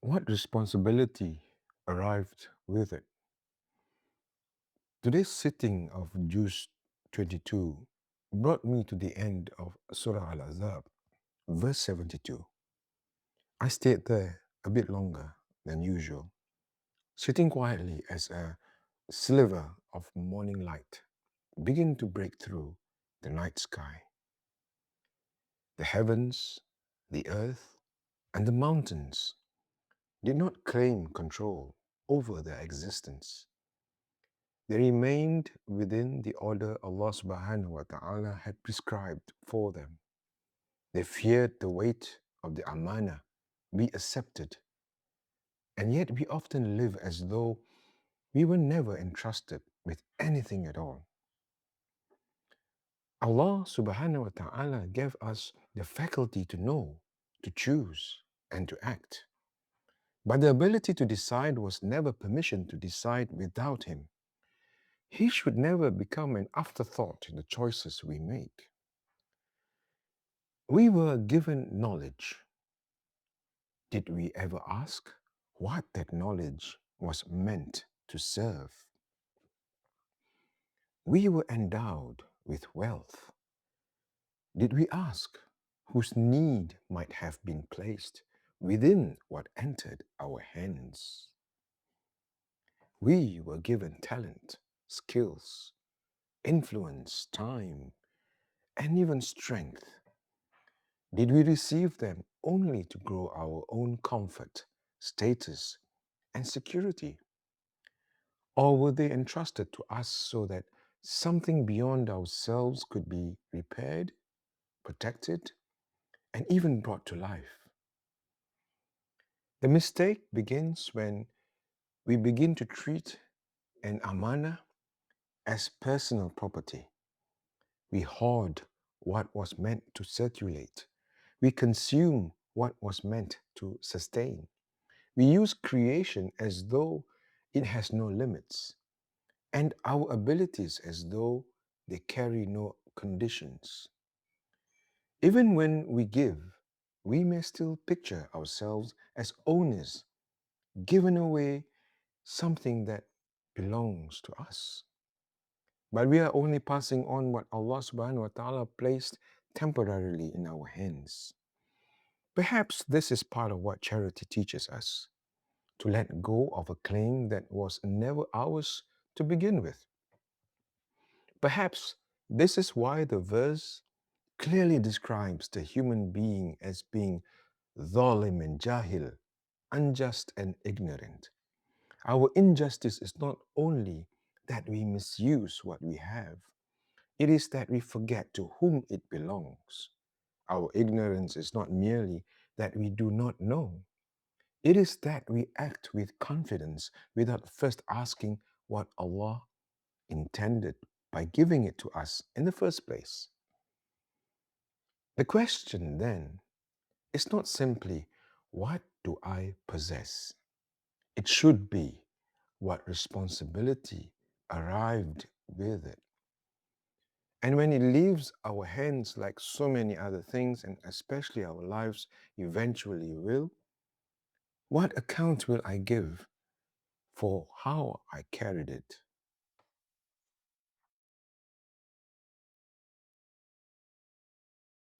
What responsibility arrived with it? Today's sitting of Juz 22 brought me to the end of Surah Al Azab, verse 72. I stayed there a bit longer than usual, sitting quietly as a sliver of morning light began to break through the night sky. The heavens, the earth, and the mountains did not claim control over their existence. They remained within the order Allah subhanahu wa ta'ala had prescribed for them. They feared the weight of the amana we accepted, and yet we often live as though we were never entrusted with anything at all. Allah subhanahu wa ta'ala gave us the faculty to know, to choose, and to act. But the ability to decide was never permission to decide without Him. He should never become an afterthought in the choices we make. We were given knowledge. Did we ever ask what that knowledge was meant to serve? We were endowed with wealth. Did we ask whose need might have been placed within what entered our hands? We were given talent, skills, influence, time, and even strength. Did we receive them only to grow our own comfort, status, and security? Or were they entrusted to us so that something beyond ourselves could be repaired, protected, and even brought to life? The mistake begins when we begin to treat an amana as personal property. We hoard what was meant to circulate. We consume what was meant to sustain. We use creation as though it has no limits, and our abilities as though they carry no conditions. Even when we give, we may still picture ourselves as owners, giving away something that belongs to us. But we are only passing on what Allah subhanahu wa ta'ala placed temporarily in our hands. Perhaps this is part of what charity teaches us, to let go of a claim that was never ours to begin with. Perhaps this is why the verse clearly describes the human being as being zalim and jahil, unjust and ignorant. Our injustice is not only that we misuse what we have, it is that we forget to whom it belongs. Our ignorance is not merely that we do not know, it is that we act with confidence without first asking what Allah intended by giving it to us in the first place. The question then is not simply, what do I possess? It should be, what responsibility arrived with it? And when it leaves our hands, like so many other things, and especially our lives eventually will, what account will I give for how I carried it?